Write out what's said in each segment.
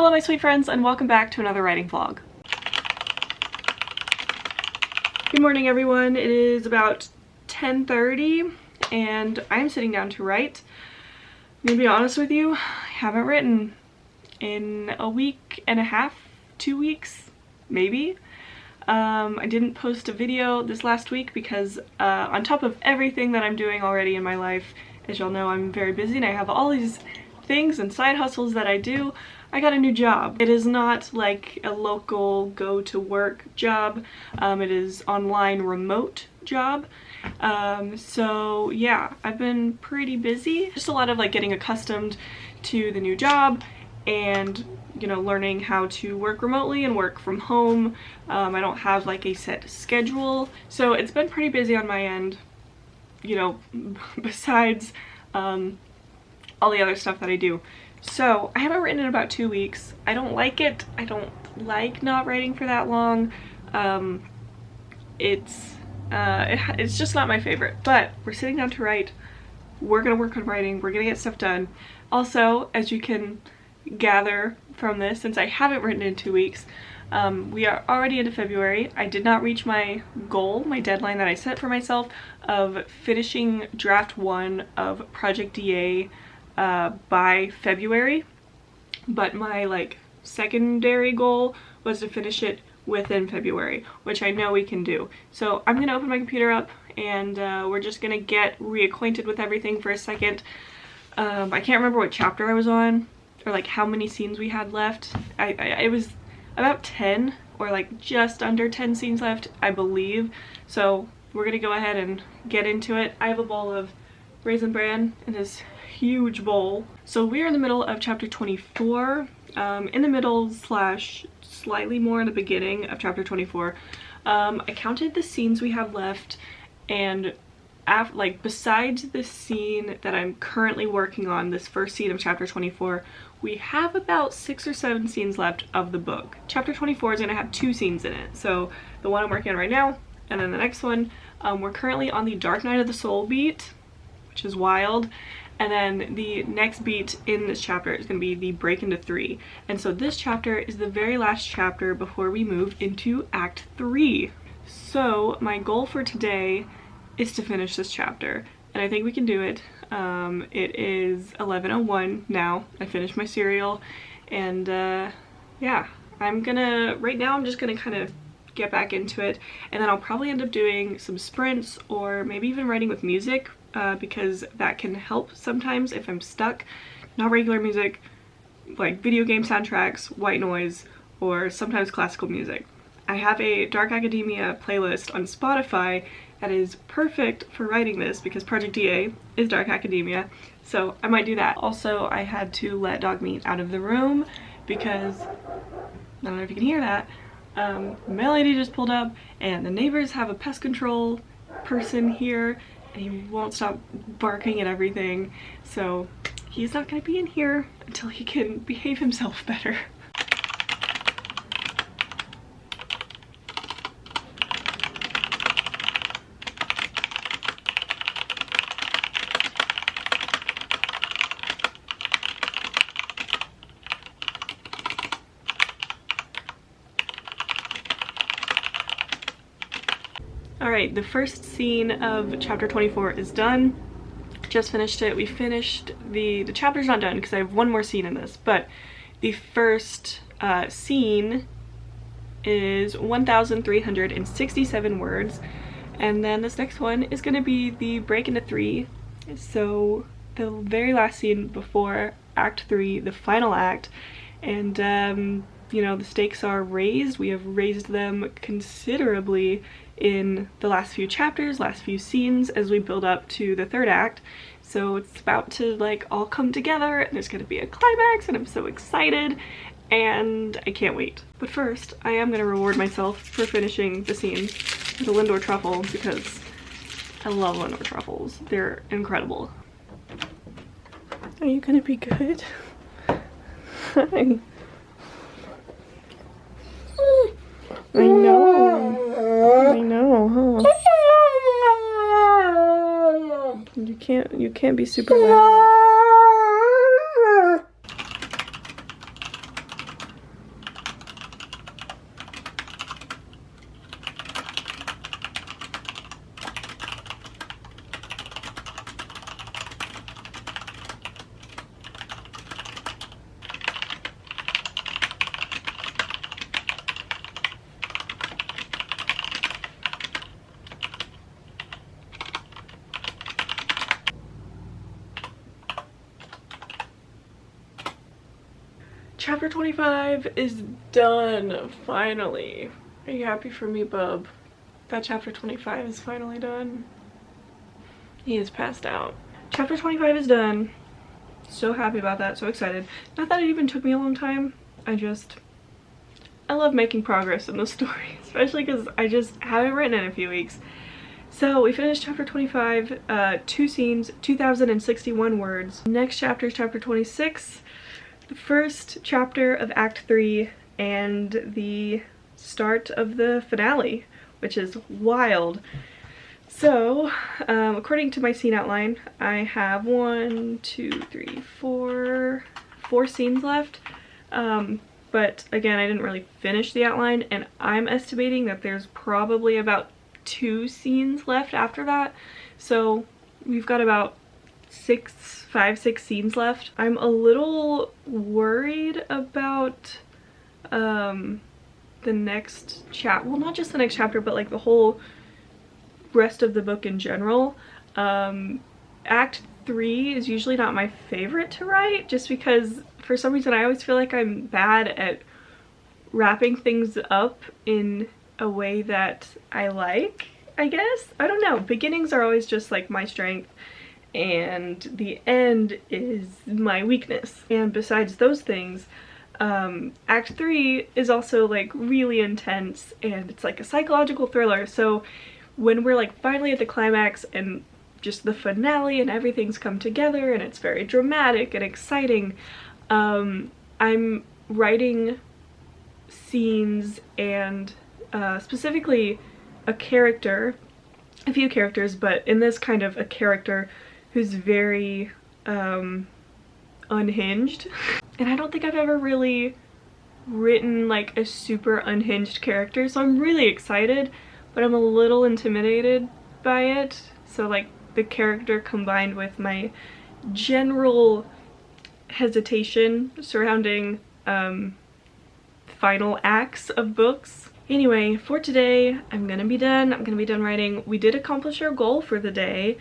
Hello my sweet friends and welcome back to another writing vlog. Good morning everyone. It is about 10:30 and I'm sitting down to write. I'm gonna be honest with you, I haven't written in a week and a half, 2 weeks, maybe. I didn't post a video this last week because on top of everything that I'm doing already in my life, as y'all know, I'm very busy and I have all these things and side hustles that I do. I got a new job. It is not like a local go to work job. It is online remote job. So yeah, I've been pretty busy. Just a lot of like getting accustomed to the new job and, you know, learning how to work remotely and work from home. I don't have like a set schedule. So it's been pretty busy on my end, you know, besides all the other stuff that I do. So I haven't written in about 2 weeks. I don't like it. I don't like not writing for that long. It's just not my favorite, but we're sitting down to write. We're gonna work on writing. We're gonna get stuff done. Also, as you can gather from this, since I haven't written in 2 weeks, we are already into February. I did not reach my goal, my deadline that I set for myself of finishing draft 1 of Project DA by February, but my like secondary goal was to finish it within February, which I know we can do. So I'm gonna open my computer up and we're just gonna get reacquainted with everything for a second. I can't remember what chapter I was on or like how many scenes we had left. It was about 10 or like just under 10 scenes left, I believe. So we're gonna go ahead and get into it. I have a bowl of Raisin Bran in this huge bowl. So we're in the middle of chapter 24, in the middle slash slightly more in the beginning of chapter 24. I counted the scenes we have left, and like besides the scene that I'm currently working on, this first scene of chapter 24, we have about 6 or 7 scenes left of the book. Chapter 24 is going to have 2 scenes in it, so the one I'm working on right now and then the next one. We're currently on the Dark Night of the Soul beat, which is wild. And then the next beat in this chapter is going to be the break into 3. And so this chapter is the very last chapter before we move into Act 3. So my goal for today is to finish this chapter. And I think we can do it. It is 11:01 now. I finished my cereal. And yeah, right now I'm just going to kind of get back into it. And then I'll probably end up doing some sprints or maybe even writing with music. Because that can help sometimes if I'm stuck. Not regular music, like video game soundtracks, white noise, or sometimes classical music. I have a Dark Academia playlist on Spotify that is perfect for writing this because Project DA is Dark Academia, so I might do that. Also, I had to let Dog Meat out of the room because, I don't know if you can hear that, mail lady just pulled up and the neighbors have a pest control person here and he won't stop barking at everything, so he's not gonna be in here until he can behave himself better. Alright, the first scene of chapter 24 is done. Just finished it. We finished the chapter's not done because I have one more scene in this, but the first scene is 1,367 words, and then this next one is going to be the break into 3. So the very last scene before Act 3, the final act, and you know, the stakes are raised. We have raised them considerably in the last few chapters, last few scenes as we build up to the 3rd act. So it's about to like all come together and there's gonna be a climax and I'm so excited and I can't wait. But first, I am gonna reward myself for finishing the scene with a Lindor truffle because I love Lindor truffles. They're incredible. Are you gonna be good? Hi. I know, huh? You can't be super loud. chapter 25 is done, finally. Are you happy for me, bub? That chapter 25 is finally done. He is passed out. Chapter 25 is done. So happy about that, so excited. Not that it even took me a long time. I love making progress in the story, especially because I just haven't written in a few weeks. So we finished chapter 25, 2 scenes, 2,061 words. Next chapter is chapter 26, the first chapter of Act 3, and the start of the finale, which is wild. So, according to my scene outline, I have 4 scenes left. But again, I didn't really finish the outline, and I'm estimating that there's probably about 2 scenes left after that. So we've got about 5, 6 scenes left. I'm a little worried about the next chapter. Well, not just the next chapter, but like the whole rest of the book in general. Act 3 is usually not my favorite to write, just because for some reason I always feel like I'm bad at wrapping things up in a way that I like, I guess. I don't know. Beginnings are always just like my strength, and the end is my weakness. And besides those things, Act 3 is also like really intense, and it's like a psychological thriller. So when we're like finally at the climax and just the finale and everything's come together and it's very dramatic and exciting, I'm writing scenes and specifically a few characters, but in this kind of a character who's very unhinged. And I don't think I've ever really written like a super unhinged character, so I'm really excited, but I'm a little intimidated by it. So like the character combined with my general hesitation surrounding final acts of books. Anyway, for today, I'm gonna be done writing. We did accomplish our goal for the day,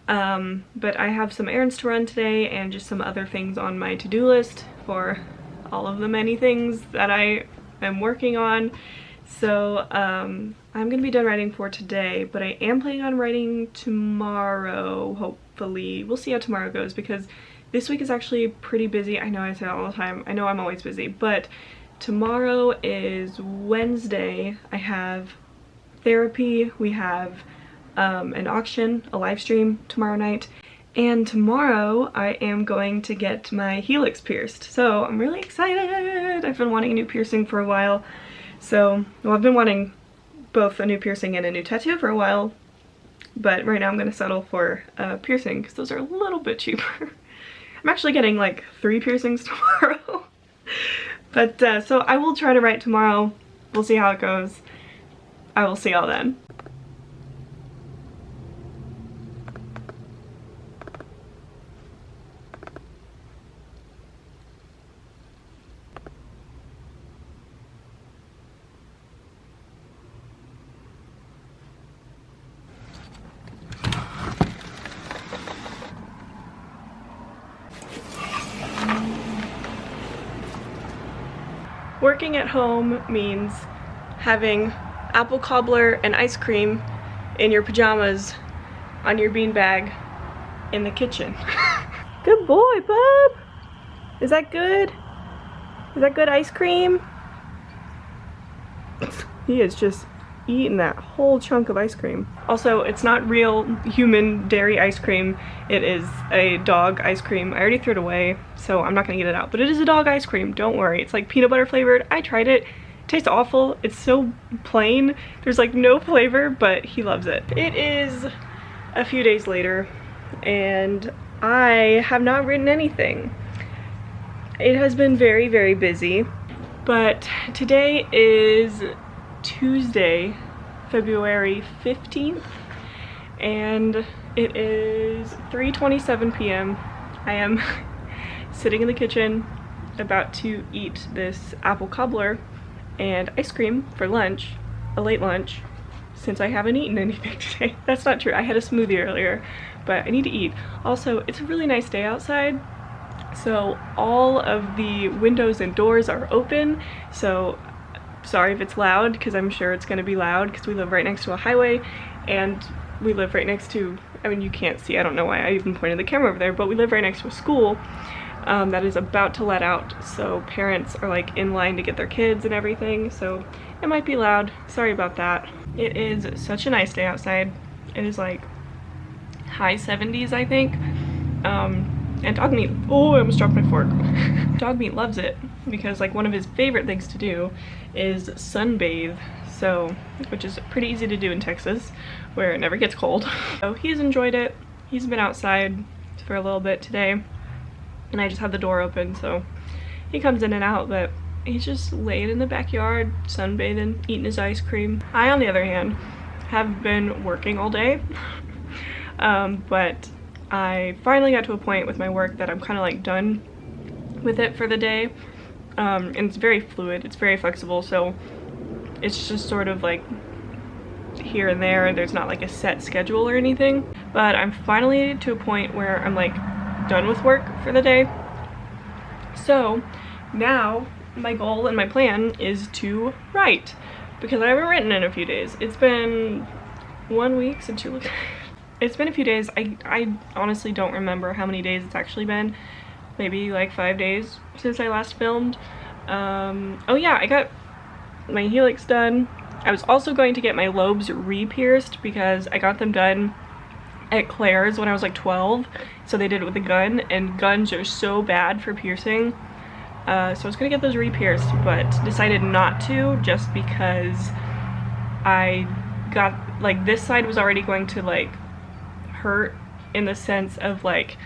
but I have some errands to run today and just some other things on my to-do list for all of the many things that I am working on. So I'm gonna be done writing for today, but I am planning on writing tomorrow, hopefully. We'll see how tomorrow goes, because this week is actually pretty busy. I know I say that all the time. I know I'm always busy, but tomorrow is Wednesday. I have therapy, we have an auction, a live stream tomorrow night, and tomorrow I am going to get my helix pierced. So I'm really excited. I've been wanting a new piercing for a while. So, well, I've been wanting both a new piercing and a new tattoo for a while, but right now I'm going to settle for a piercing because those are a little bit cheaper. I'm actually getting like 3 piercings tomorrow. But so I will try to write tomorrow. We'll see how it goes. I will see y'all then. Working at home means having apple cobbler and ice cream in your pajamas on your beanbag in the kitchen. Good boy, bub! Is that good? Is that good ice cream? He is just eating that whole chunk of ice cream. Also, it's not real human dairy ice cream. It is a dog ice cream. I already threw it away, so I'm not gonna get it out. But it is a dog ice cream, don't worry. It's like peanut butter flavored. I tried it. It tastes awful. It's so plain. There's like no flavor, but he loves it. It is a few days later, and I have not written anything. It has been very, very busy, but today is Tuesday, February 15th, and it is 3:27 p.m. I am sitting in the kitchen about to eat this apple cobbler and ice cream for lunch, a late lunch, since I haven't eaten anything today. That's not true. I had a smoothie earlier, but I need to eat. Also, it's a really nice day outside. So all of the windows and doors are open, so sorry if it's loud, because I'm sure it's going to be loud because we live right next to a highway, and we live right next to, I mean, you can't see, I don't know why I even pointed the camera over there, but we live right next to a school that is about to let out, so parents are like in line to get their kids and everything, so it might be loud. Sorry about that. It is such a nice day outside. It is like high 70s, I think. And dog meat, oh, I almost dropped my fork. Dog meat loves it because like one of his favorite things to do is sunbathe, so, which is pretty easy to do in Texas where it never gets cold. So he's enjoyed it. He's been outside for a little bit today, and I just had the door open, so he comes in and out, but he's just laying in the backyard, sunbathing, eating his ice cream. I, on the other hand, have been working all day, but I finally got to a point with my work that I'm kind of like done with it for the day, and it's very fluid, it's very flexible, so it's just sort of like here and there. There's not like a set schedule or anything, but I'm finally to a point where I'm like done with work for the day. So now my goal and my plan is to write, because I haven't written in a few days. It's been 1 week since you looked. It's been a few days. I honestly don't remember how many days it's actually been. Maybe like 5 days since I last filmed. Oh yeah, I got my helix done. I was also going to get my lobes re-pierced because I got them done at Claire's when I was like 12. So they did it with a gun, and guns are so bad for piercing. So I was gonna get those re-pierced, but decided not to just because I got, like, this side was already going to like hurt in the sense of like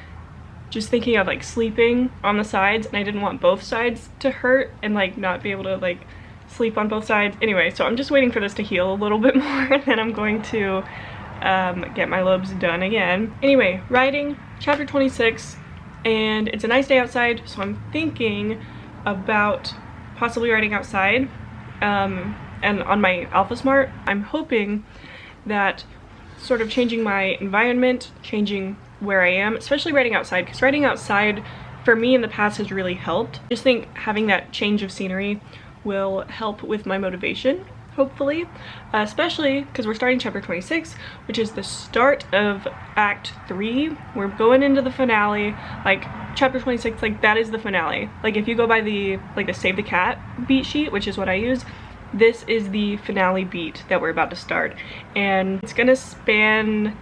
just thinking of like sleeping on the sides, and I didn't want both sides to hurt and like not be able to like sleep on both sides. Anyway, so I'm just waiting for this to heal a little bit more, and then I'm going to get my lobes done again. Anyway, writing chapter 26, and it's a nice day outside, so I'm thinking about possibly writing outside, and on my Alpha Smart. I'm hoping that sort of changing my environment, changing where I am, especially writing outside, because writing outside for me in the past has really helped. I just think having that change of scenery will help with my motivation, hopefully, especially because we're starting chapter 26, which is the start of Act 3. We're going into the finale. Like, chapter 26, like, that is the finale. Like, if you go by the, like, the Save the Cat beat sheet, which is what I use, this is the finale beat that we're about to start, and it's gonna span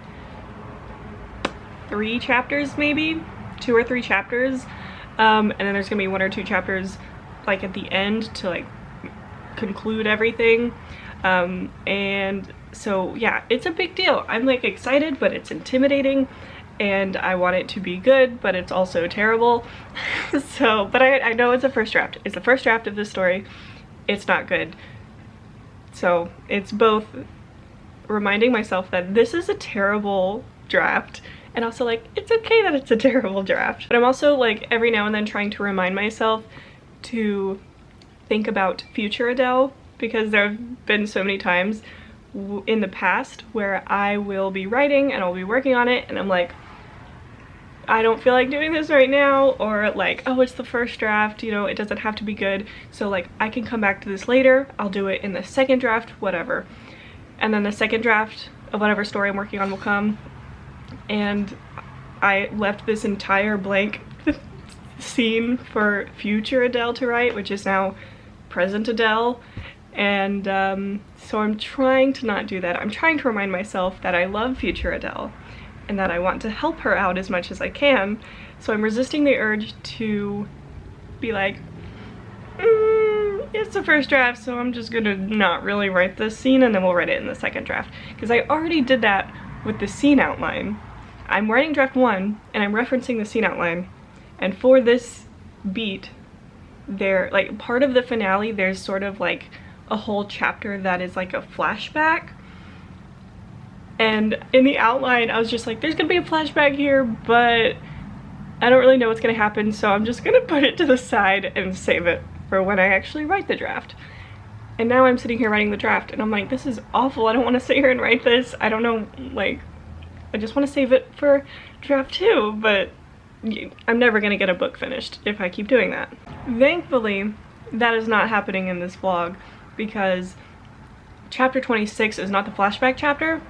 3 chapters, maybe 2 or 3 chapters, and then there's gonna be 1 or 2 chapters like at the end to like conclude everything, and so yeah, it's a big deal. I'm like excited, but it's intimidating, and I want it to be good, but it's also terrible. So, but I know it's a first draft. It's the first draft of this story. It's not good. So it's both reminding myself that this is a terrible draft, and also like it's okay that it's a terrible draft. But I'm also like every now and then trying to remind myself to think about future Adele, because there have been so many times in the past where I will be writing and I'll be working on it and I'm like, I don't feel like doing this right now, or like, oh, it's the first draft, you know, it doesn't have to be good, so like I can come back to this later, I'll do it in the second draft, whatever. And then the second draft of whatever story I'm working on will come, and I left this entire blank scene for future Adele to write, which is now present Adele, and so I'm trying to not do that. I'm trying to remind myself that I love future Adele and that I want to help her out as much as I can, so I'm resisting the urge to be like, it's the first draft, so I'm just gonna not really write this scene and then we'll write it in the second draft, because I already did that with the scene outline. I'm writing draft 1 and I'm referencing the scene outline, and for this beat there, like part of the finale, there's sort of like a whole chapter that is like a flashback, and in the outline I was just like, there's gonna be a flashback here, but I don't really know what's gonna happen, so I'm just gonna put it to the side and save it for when I actually write the draft. And now I'm sitting here writing the draft and I'm like, this is awful, I don't want to sit here and write this, I don't know, like, I just want to save it for draft 2, but I'm never gonna get a book finished if I keep doing that. Thankfully, that is not happening in this vlog because chapter 26 is not the flashback chapter,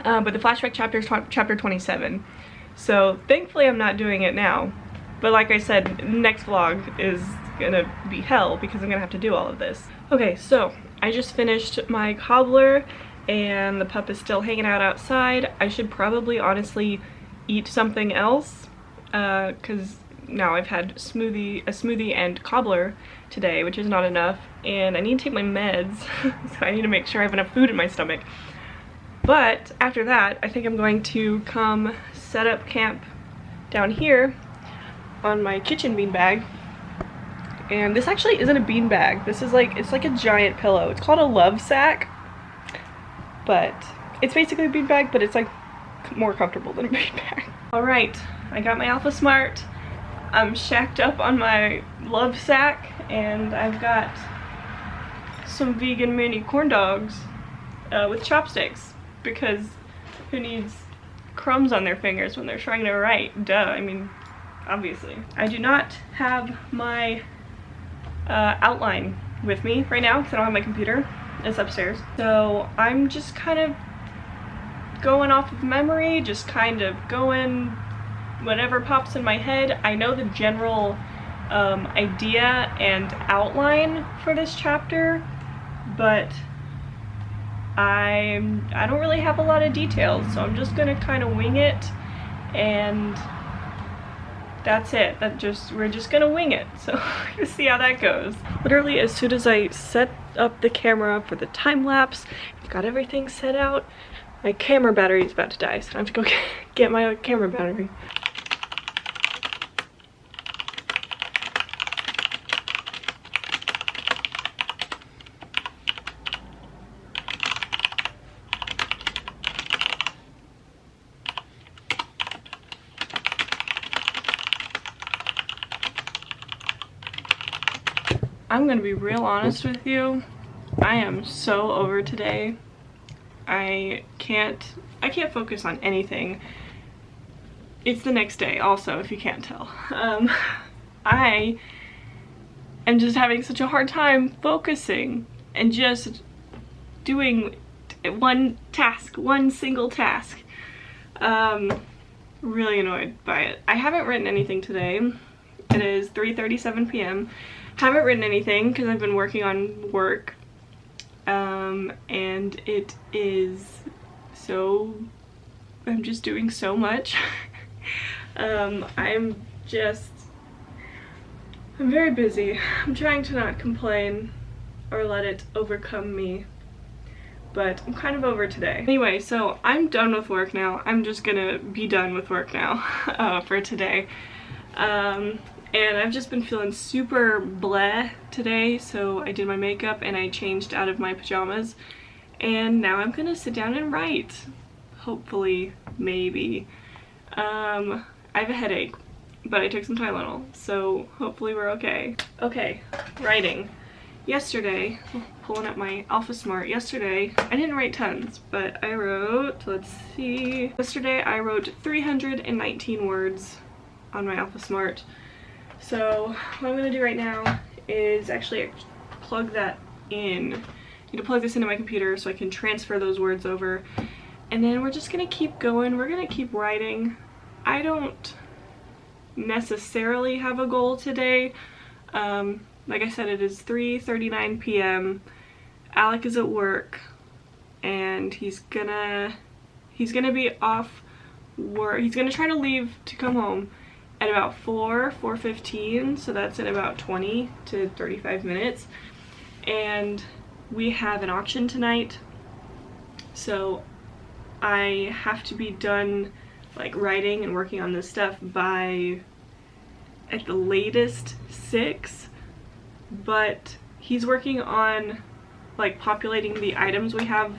but the flashback chapter is chapter 27. So thankfully I'm not doing it now. But like I said, next vlog is gonna be hell because I'm gonna have to do all of this. Okay, so I just finished my cobbler and the pup is still hanging out outside. I should probably honestly eat something else because now I've had a smoothie and cobbler today, which is not enough, and I need to take my meds, so I need to make sure I have enough food in my stomach. But after that, I think I'm going to come set up camp down here on my kitchen beanbag. And this actually isn't a beanbag. This is like, it's like a giant pillow. It's called a love sack, but it's basically a beanbag, but it's like more comfortable than a beanbag. All right, I got my Alpha Smart. I'm shacked up on my love sack, and I've got some vegan mini corn dogs with chopsticks, because who needs crumbs on their fingers when they're trying to write? Duh, I mean, obviously. I do not have my outline with me right now because I don't have my computer. It's upstairs. So I'm just kind of going off of memory, just kind of going whatever pops in my head. I know the general idea and outline for this chapter, but I don't really have a lot of details, so I'm just gonna kind of wing it, and that's it. We're just gonna wing it, so we'll see how that goes. Literally as soon as I set up the camera for the time lapse, I've got everything set out, my camera battery is about to die, so I have to go get my camera battery. I'm gonna be real honest with you. I am so over today. I can't focus on anything. It's the next day also, if you can't tell. I am just having such a hard time focusing and just doing one single task. Really annoyed by it. I haven't written anything today. It is 3:37 p.m. Haven't written anything because I've been working on work, and it is so, I'm just doing so much. I'm very busy. I'm trying to not complain or let it overcome me, but I'm kind of over today. Anyway, so I'm done with work now. I'm just gonna be done with work now for today. And I've just been feeling super bleh today, so I did my makeup and I changed out of my pajamas, and now I'm gonna sit down and write. Hopefully, maybe. I have a headache, but I took some Tylenol, so hopefully we're okay. Okay, writing. Yesterday, pulling up my Alpha Smart, yesterday, I didn't write tons, but I wrote, let's see, yesterday I wrote 319 words on my Alpha Smart. So what I'm going to do right now is actually plug that in. I need to plug this into my computer so I can transfer those words over. And then we're just going to keep going. We're going to keep writing. I don't necessarily have a goal today. Like I said, it is 3:39 p.m. Alec is at work and he's gonna be off work. He's gonna try to leave to come home at about 4:15, so that's in about 20 to 35 minutes. And we have an auction tonight, so I have to be done like writing and working on this stuff by at the latest 6, but he's working on like populating the items we have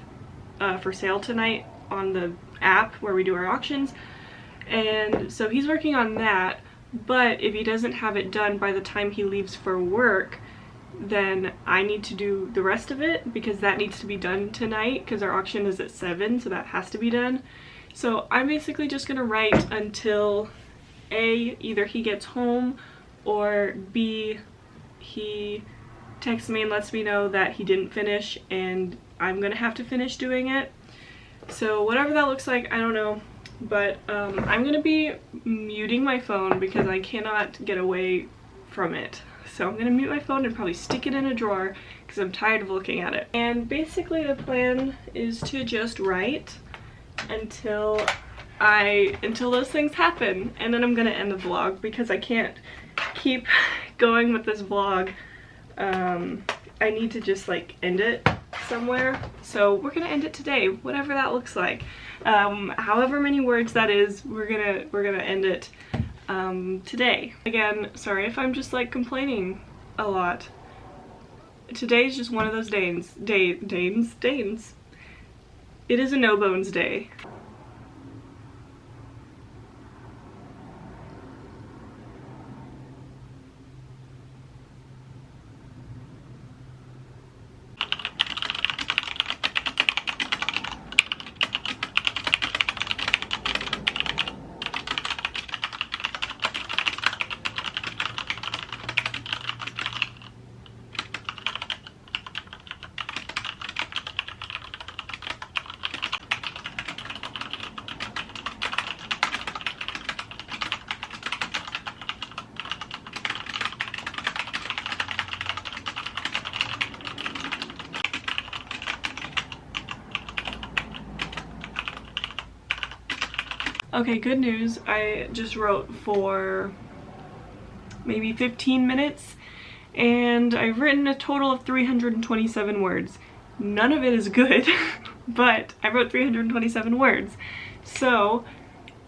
for sale tonight on the app where we do our auctions. And so he's working on that, but if he doesn't have it done by the time he leaves for work, then I need to do the rest of it because that needs to be done tonight because our auction is at 7, so that has to be done. So I'm basically just gonna write until A, either he gets home, or B, he texts me and lets me know that he didn't finish and I'm gonna have to finish doing it. So whatever that looks like, I don't know. But I'm gonna be muting my phone because I cannot get away from it. So I'm gonna mute my phone and probably stick it in a drawer because I'm tired of looking at it. And basically the plan is to just write until those things happen, and then I'm gonna end the vlog because I can't keep going with this vlog. I need to just like end it somewhere. So we're gonna end it today, whatever that looks like. However many words that is, we're gonna end it today. Again, sorry if I'm just like complaining a lot. Today's just one of those days. It is a no bones day. Okay, good news. I just wrote for maybe 15 minutes and I've written a total of 327 words. None of it is good, but I wrote 327 words. So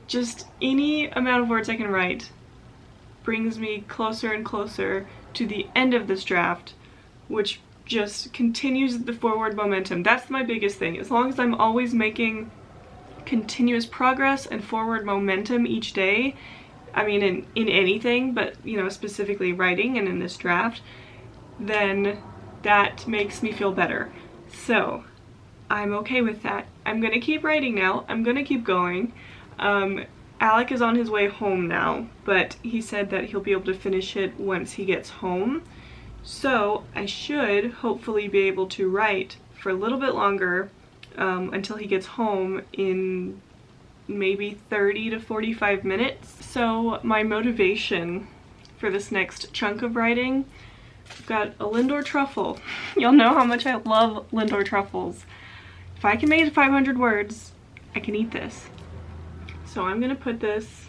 just any amount of words I can write brings me closer and closer to the end of this draft, which just continues the forward momentum. That's my biggest thing. As long as I'm always making continuous progress and forward momentum each day, I mean in anything, but you know, specifically writing and in this draft, then that makes me feel better. So I'm okay with that. I'm gonna keep writing now. I'm gonna keep going. Alec is on his way home now, but he said that he'll be able to finish it once he gets home. So I should hopefully be able to write for a little bit longer until he gets home in maybe 30 to 45 minutes. So my motivation for this next chunk of writing, I've got a Lindor truffle. Y'all know how much I love Lindor truffles. If I can make it to 500 words, I can eat this. So I'm gonna put this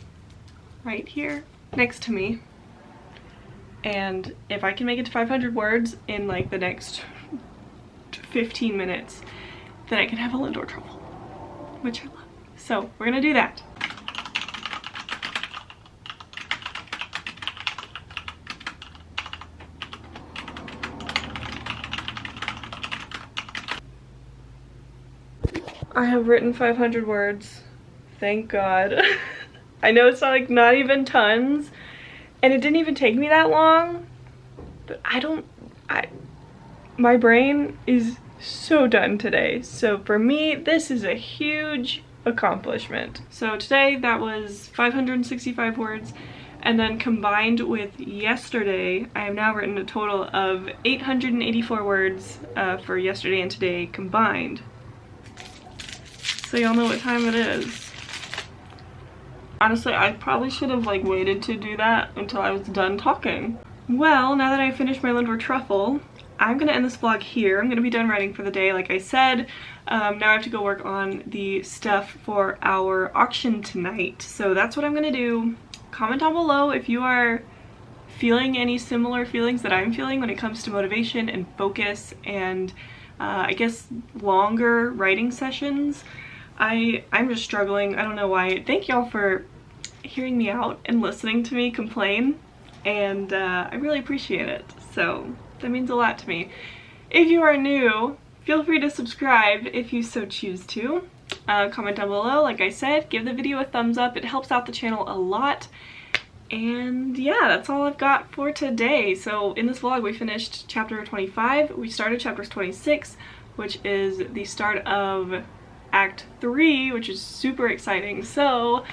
right here next to me. And if I can make it to 500 words in like the next 15 minutes, then I can have a Lindor truffle, which I love. So we're gonna do that. I have written 500 words, thank God. I know it's like not even tons, and it didn't even take me that long, but my brain is so done today. So for me, this is a huge accomplishment. So today that was 565 words, and then combined with yesterday, I have now written a total of 884 words for yesterday and today combined. So y'all know what time it is. Honestly, I probably should have like waited to do that until I was done talking. Well, now that I finished my Lindor truffle, I'm gonna end this vlog here. I'm gonna be done writing for the day, like I said. Now I have to go work on the stuff for our auction tonight. So that's what I'm gonna do. Comment down below if you are feeling any similar feelings that I'm feeling when it comes to motivation and focus and I guess longer writing sessions. I'm just struggling. I don't know why. Thank y'all for hearing me out and listening to me complain, and I really appreciate it. So that means a lot to me. If you are new, feel free to subscribe if you so choose to. Comment down below, like I said, give the video a thumbs up. It helps out the channel a lot. And yeah, that's all I've got for today. So in this vlog we finished chapter 25. We started chapter 26, which is the start of Act 3, which is super exciting. So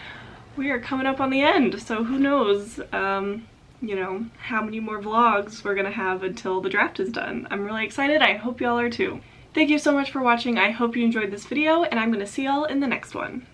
we are coming up on the end, so who knows, you know, how many more vlogs we're gonna have until the draft is done. I'm really excited. I hope y'all are too. Thank you so much for watching. I hope you enjoyed this video, and I'm gonna see y'all in the next one.